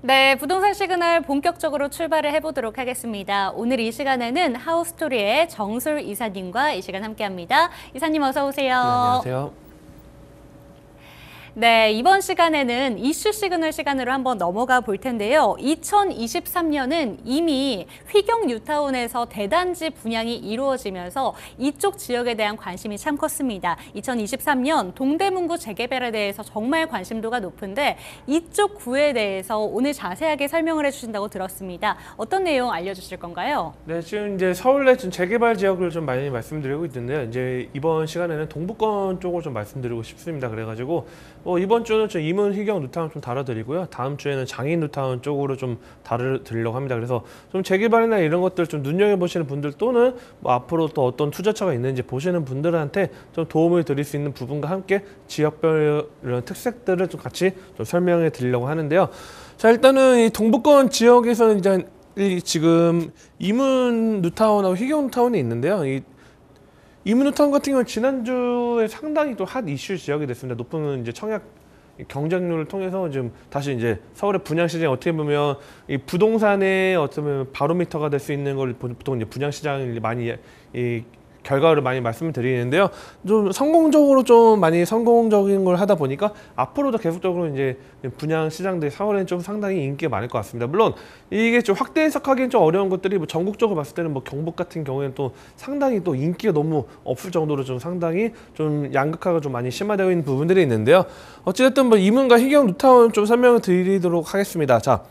네, 부동산 시그널 본격적으로 출발을 해보도록 하겠습니다. 오늘 이 시간에는 하우스토리의 정술 이사님과 이 시간 함께합니다. 이사님 어서 오세요. 네, 안녕하세요. 네, 이번 시간에는 이슈 시그널 시간으로 한번 넘어가 볼 텐데요. 2023년은 이미 휘경 뉴타운에서 대단지 분양이 이루어지면서 이쪽 지역에 대한 관심이 참 컸습니다. 2023년 동대문구 재개발에 대해서 정말 관심도가 높은데 이쪽 구에 대해서 오늘 자세하게 설명을 해주신다고 들었습니다. 어떤 내용 알려주실 건가요? 네, 지금 이제 서울 내 지금 재개발 지역을 좀 많이 말씀드리고 있는데요. 이제 이번 시간에는 동부권 쪽을 좀 말씀드리고 싶습니다. 그래가지고 이번 주는 좀 이문 휘경 뉴타운 좀 다뤄드리고요. 다음 주에는 장인 뉴타운 쪽으로 좀 다뤄드리려고 합니다. 그래서 좀 재개발이나 이런 것들 좀 눈여겨보시는 분들 또는 앞으로 또 어떤 투자처가 있는지 보시는 분들한테 좀 도움을 드릴 수 있는 부분과 함께 지역별 이런 특색들을 좀 같이 좀 설명해 드리려고 하는데요. 자, 일단은 이 동부권 지역에서는 이제 지금 이문 뉴타운하고 휘경 뉴타운이 있는데요. 이문 뉴타운 같은 경우는 지난주에 상당히 또 핫 이슈 지역이 됐습니다. 높은 이제 청약 경쟁률을 통해서 지금 다시 이제 서울의 분양 시장이 어떻게 보면 이 부동산의 어떻게 보면 바로미터가 될 수 있는 걸 보통 이제 분양 시장을 많이 결과를 많이 말씀을 드리는데요. 좀 성공적으로 좀 많이 성공적인 걸 하다 보니까 앞으로도 계속적으로 이제 분양 시장들이 서울에는 좀 상당히 인기가 많을 것 같습니다. 물론 이게 좀 확대 해석하기는 좀 어려운 것들이 전국적으로 봤을 때는 경북 같은 경우에는 또 상당히 또 인기가 너무 없을 정도로 좀 상당히 좀 양극화가 좀 많이 심화되어 있는 부분들이 있는데요. 어찌됐든 이문과 휘경 뉴타운 좀 설명을 드리도록 하겠습니다. 자,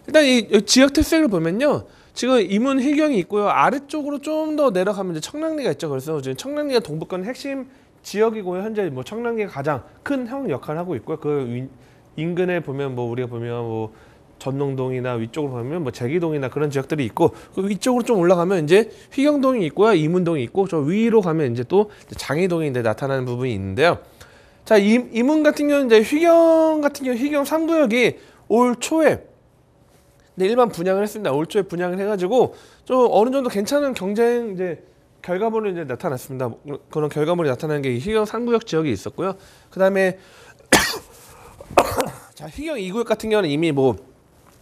일단 이 지역 특색을 보면요. 지금 이문 휘경이 있고요. 아래쪽으로 좀 더 내려가면 이제 청량리가 있죠. 그래서 지금 청량리가 동부권 핵심 지역이고요. 현재 청량리가 가장 큰 형 역할을 하고 있고요. 그 인근에 보면 우리가 보면 전농동이나 위쪽으로 보면 제기동이나 그런 지역들이 있고 그 위쪽으로 좀 올라가면 이제 휘경동이 있고요. 이문동이 있고 저 위로 가면 이제 또 장이동이 이제 나타나는 부분이 있는데요. 자, 이문 같은 경우는 이제 휘경 같은 경우 휘경 3구역이 올 초에 일반 분양을 했습니다. 올 초에 분양을 해가지고 좀 어느 정도 괜찮은 경쟁 이제 결과물이 이제 나타났습니다. 그런 결과물이 나타나는 게 휘경 3구역 지역이 있었고요. 그 다음에 자, 휘경 2구역 같은 경우는 이미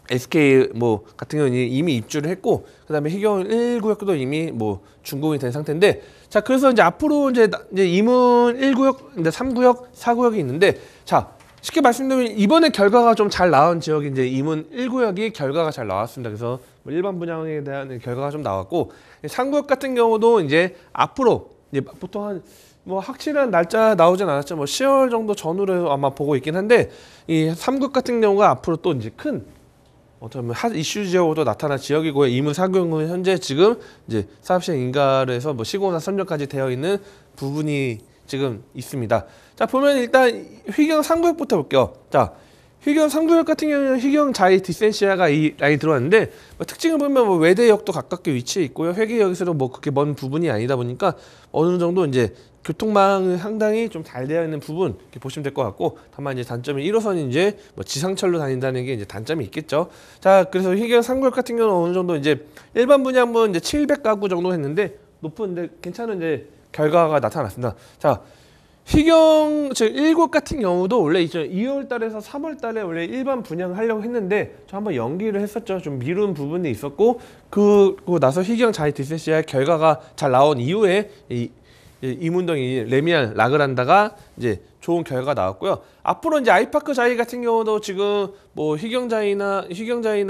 SK 같은 경우는 이미 입주를 했고, 그 다음에 휘경 1구역도 이미 준공이 된 상태인데, 자, 그래서 이제 앞으로 이제 이문 1구역, 이제 3구역, 4구역이 있는데, 자, 쉽게 말씀드리면 이번에 결과가 좀 잘 나온 지역이 이제 이문 1구역이 결과가 잘 나왔습니다. 그래서 일반 분양에 대한 결과가 좀 나왔고, 3구역 같은 경우도 이제 앞으로 이제 보통 한 확실한 날짜 나오진 않았죠. 10월 정도 전후로 아마 보고 있긴 한데, 이 3구역 같은 경우가 앞으로 또 이제 큰 어쩌면 핫 이슈 지역으로 나타난 지역이고요. 이문 4구역은 현재 지금 이제 사업시행 인가를 해서 시공사 선정까지 되어 있는 부분이 지금 있습니다. 자, 보면 일단 휘경 3구역부터 볼게요. 자, 휘경 3구역 같은 경우는 휘경 자이 디센시아가 이 라인이 들어왔는데 특징을 보면 외대역도 가깝게 위치해 있고요. 회계역에서도 그렇게 먼 부분이 아니다 보니까 어느 정도 이제 교통망은 상당히 좀 잘 되어 있는 부분 이렇게 보시면 될 것 같고, 다만 이제 단점이 1호선이 이제 지상철로 다닌다는 게 이제 단점이 있겠죠. 자, 그래서 휘경 3구역 같은 경우는 어느 정도 이제 일반 분양분 이제 700가구 정도 했는데 높은데 괜찮은 이제 결과가 나타났습니다. 자, 휘경 1구역 같은 경우도 원래 2월 달에서 3월 달에 원래 일반 분양을 하려고 했는데 저 한번 연기를 했었죠. 좀 미룬 부분이 있었고, 그리고 나서 휘경 자이 디센시아의 결과가 잘 나온 이후에 이문동이 레미안 라그란다가 이제 좋은 결과가 나왔고요. 앞으로 이제 아이파크 자이 같은 경우도 지금 휘경자이나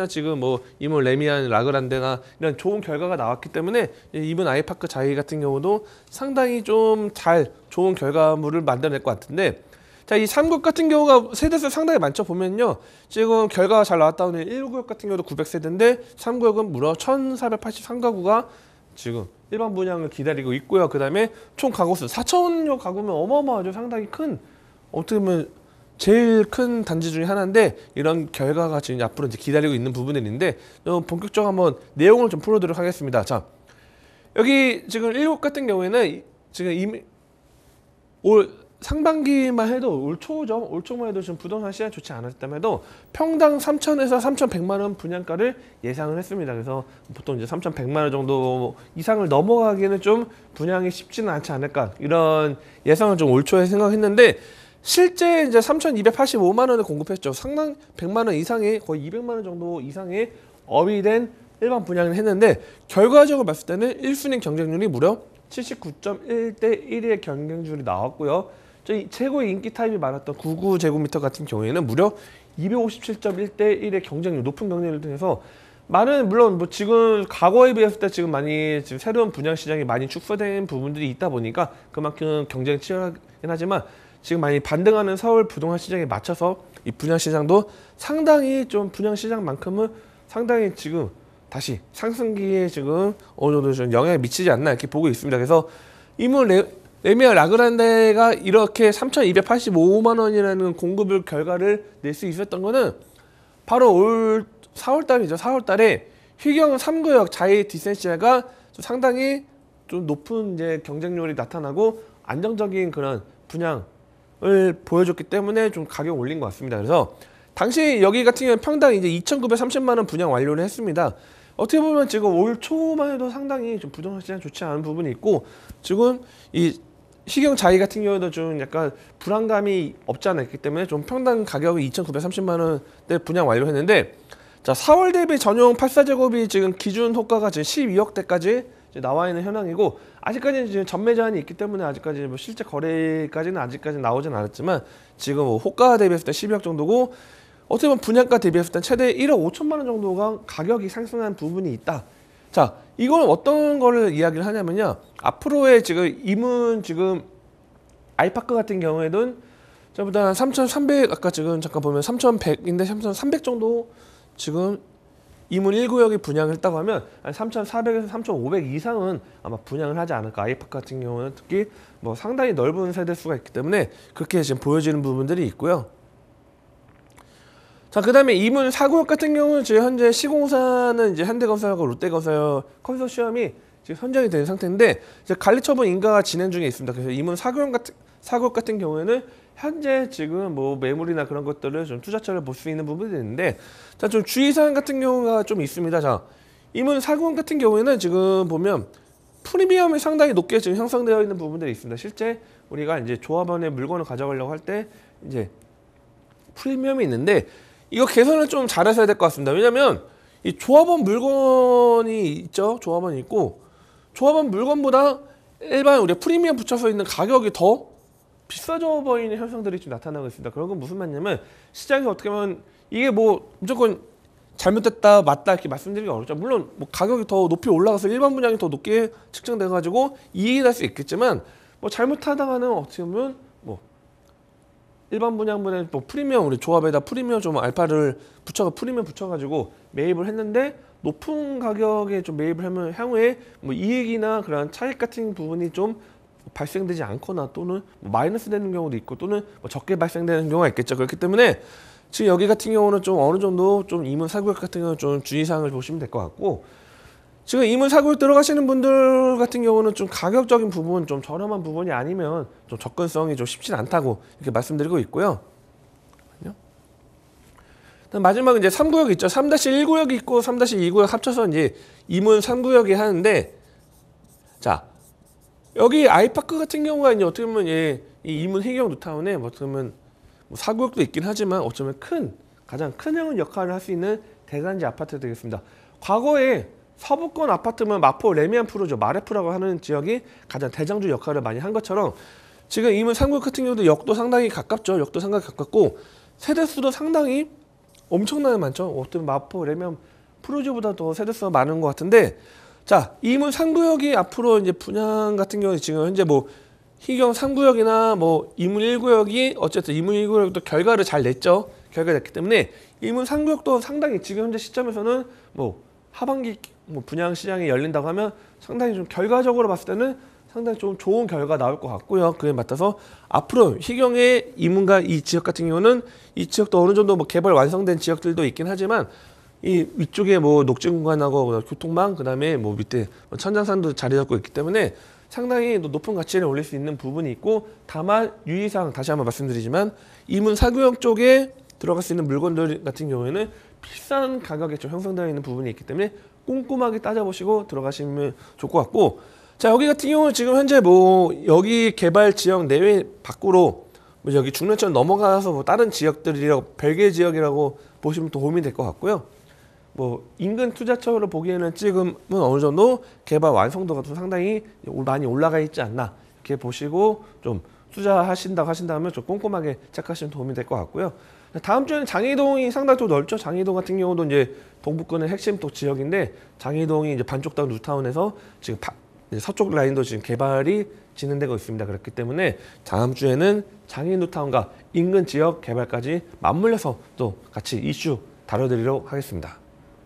지금 이문 레미안 라그란데나 이런 좋은 결과가 나왔기 때문에 이문 아이파크 자이 같은 경우도 상당히 좀 좋은 결과물을 만들어낼 것 같은데, 자, 이 3구역 같은 경우가 세대수 상당히 많죠. 보면요, 지금 결과가 잘 나왔다는 1구역 같은 경우도 900세대인데 3구역은 무려 1483가구가 지금 일반 분양을 기다리고 있고요. 그 다음에 총 가구수 4,000여 가구면 어마어마하죠. 상당히 큰, 어떻게 보면 제일 큰 단지 중에 하나인데 이런 결과가 지금 앞으로 이제 기다리고 있는 부분들인데 본격적으로 한번 내용을 좀 풀어드리도록 하겠습니다. 자, 여기 지금 1구역 같은 경우에는 지금 이미 올 상반기만 해도 올 초만 해도 지금 부동산 시장이 좋지 않았다면 해도 평당 3,000에서 3,100만 원 분양가를 예상을 했습니다. 그래서 보통 이제 3,100만 원 정도 이상을 넘어가기에는 좀 분양이 쉽지는 않지 않을까, 이런 예상을 좀 올 초에 생각했는데, 실제 이제 3,285만 원에 공급했죠. 상당 100만 원 이상의 거의 200만 원 정도 이상의 업이 된 일반 분양을 했는데 결과적으로 봤을 때는 1순위 경쟁률이 무려 79.1대 1의 경쟁률이 나왔고요. 저희 최고의 인기 타입이 많았던 99제곱미터 같은 경우에는 무려 257.1대 1의 경쟁률, 높은 경쟁률을 통해서 많은, 물론 뭐 지금 과거에 비했을 때 지금 많이 지금 새로운 분양 시장이 많이 축소된 부분들이 있다 보니까 그만큼 경쟁이 치열하긴 하지만 지금 많이 반등하는 서울 부동산 시장에 맞춰서 이 분양 시장도 상당히 좀 분양 시장만큼은 상당히 지금 다시 상승기에 지금 어느 정도 좀 영향을 미치지 않나 이렇게 보고 있습니다. 그래서 이문 레미안 라그란데가 이렇게 3,285만 원이라는 공급을 결과를 낼 수 있었던 거는 바로 올 4월 달이죠. 4월 달에 휘경 3구역 자이 디센시아가 좀 상당히 좀 높은 이제 경쟁률이 나타나고 안정적인 그런 분양을 보여줬기 때문에 좀 가격 올린 것 같습니다. 그래서 당시 여기 같은 경우는 평당 이제 2,930만 원 분양 완료를 했습니다. 어떻게 보면 지금 올 초만 해도 상당히 좀 부동산 시장 좋지 않은 부분이 있고 지금 이 희경 자이 같은 경우도 좀 약간 불안감이 없지 않아 있기 때문에 좀 평당 가격이 2,930만 원대 분양 완료했는데 자 4월 대비 전용 84제곱이 지금 기준 호가가 지금 12억대까지 나와 있는 현황이고 아직까지는 지금 전매 제한이 있기 때문에 아직까지 뭐 실제 거래까지는 아직까지 나오진 않았지만 지금 뭐 호가 대비했을 때 12억 정도고 어떻게 보면 분양가 대비했을 때 최대 1억 5천만 원 정도가 가격이 상승한 부분이 있다. 자, 이건 어떤 거를 이야기를 하냐면요. 앞으로의 지금 이문 지금 아이파크 같은 경우에는 저보다 한 3,300 아까 지금 잠깐 보면 3,100인데 3,300 정도 지금 이문 1구역이 분양을 했다고 하면 한 3,400에서 3,500 이상은 아마 분양을 하지 않을까. 아이파크 같은 경우는 특히 뭐 상당히 넓은 세대수가 있기 때문에 그렇게 지금 보여지는 부분들이 있고요. 자, 그 다음에 이문 4구역 같은 경우는 지금 현재 시공사는 이제 현대건설하고 롯데건설 컨소시엄이 지금 선정이 된 상태인데 이제 관리처분 인가가 진행 중에 있습니다. 그래서 이문 4구역 같은 경우에는 현재 지금 뭐 매물이나 그런 것들을 좀 투자처를 볼 수 있는 부분이 있는데 자, 좀 주의사항 같은 경우가 좀 있습니다. 자, 이문 4구역 같은 경우에는 지금 보면 프리미엄이 상당히 높게 지금 형성되어 있는 부분들이 있습니다. 실제 우리가 이제 조합원의 물건을 가져가려고 할 때 이제 프리미엄이 있는데 이거 개선을 좀 잘하셔야 될 것 같습니다. 왜냐면 이 조합원 물건이 있죠. 조합원이 있고 조합원 물건보다 일반 우리 프리미엄 붙여서 있는 가격이 더 비싸져 보이는 현상들이 좀 나타나고 있습니다. 그런 건 무슨 말이냐면 시장에서 어떻게 보면 이게 뭐 무조건 잘못됐다 맞다 이렇게 말씀드리기 어렵죠. 물론 뭐 가격이 더 높이 올라가서 일반 분양이 더 높게 측정돼 가지고 이익이 날 수 있겠지만 뭐 잘못하다가는 어떻게 보면 뭐 일반 분양분에 뭐 프리미엄 우리 조합에다 프리미엄 좀 알파를 프리미엄 붙여가지고 매입을 했는데 높은 가격에 좀 매입을 하면 향후에 뭐 이익이나 그런 차익 같은 부분이 좀 발생되지 않거나 또는 뭐 마이너스 되는 경우도 있고 또는 뭐 적게 발생되는 경우가 있겠죠. 그렇기 때문에 지금 여기 같은 경우는 좀 어느 정도 좀 이문 4구역 같은 경우는 좀 주의사항을 보시면 될 것 같고 지금 이문 4구역 들어가시는 분들 같은 경우는 좀 가격적인 부분, 좀 저렴한 부분이 아니면 좀 접근성이 좀 쉽진 않다고 이렇게 말씀드리고 있고요. 마지막은 이제 3구역 있죠. 3-1구역이 있고 3-2구역 합쳐서 이제 이문 3구역이 하는데 자 여기 아이파크 같은 경우가 이제 어떻게 보면 이 이문 희경 뉴타운에 어떻게 보면 뭐 4구역도 있긴 하지만 어쩌면 가장 큰 역할을 할 수 있는 대단지 아파트 되겠습니다. 과거에 서부권 아파트면 마포 레미안 프로죠. 마레프라고 하는 지역이 가장 대장주 역할을 많이 한 것처럼 지금 이문 3구역 같은 경우도 역도 상당히 가깝죠. 역도 상당히 가깝고 세대수도 상당히 엄청나게 많죠. 어떤 마포 레미안 프로지보다 더 세대수가 많은 것 같은데 자 이문 3구역이 앞으로 이제 분양 같은 경우는 지금 현재 뭐 희경 3구역이나 뭐 이문 1구역이 어쨌든 이문 1구역도 결과를 잘 냈죠. 결과를 냈기 때문에 이문 3구역도 상당히 지금 현재 시점에서는 뭐 하반기 뭐 분양 시장이 열린다고 하면 상당히 좀 결과적으로 봤을 때는 상당히 좀 좋은 결과 나올 것 같고요. 그에 맞춰서 앞으로 희경의 이문과 이 지역 같은 경우는 이 지역도 어느 정도 뭐 개발 완성된 지역들도 있긴 하지만 이 위쪽에 뭐 녹지 공간하고 교통망 그다음에 뭐 밑에 천장산도 자리 잡고 있기 때문에 상당히 높은 가치를 올릴 수 있는 부분이 있고 다만 유의사항 다시 한번 말씀드리지만 이문 4구역 쪽에 들어갈 수 있는 물건들 같은 경우에는 비싼 가격에 좀 형성되어 있는 부분이 있기 때문에 꼼꼼하게 따져보시고 들어가시면 좋을 것 같고 자 여기 같은 경우는 지금 현재 뭐 여기 개발 지역 내외 밖으로 뭐 여기 중년층 넘어가서 뭐 다른 지역들이라고 별개 지역이라고 보시면 도움이 될 것 같고요. 뭐 인근 투자처로 보기에는 지금은 어느 정도 개발 완성도가 좀 상당히 많이 올라가 있지 않나 이렇게 보시고 좀 투자하신다고 하신다면 좀 꼼꼼하게 체크하시면 도움이 될 것 같고요. 다음 주에는 장이동이 상당히 또 넓죠. 장이동 같은 경우도 이제 동북권의 핵심 또 지역인데 장이동이 이제 반쪽다운 뉴타운에서 지금 이제 서쪽 라인도 지금 개발이 진행되고 있습니다. 그렇기 때문에 다음 주에는 장이 뉴타운과 인근 지역 개발까지 맞물려서 또 같이 이슈 다뤄드리도록 하겠습니다.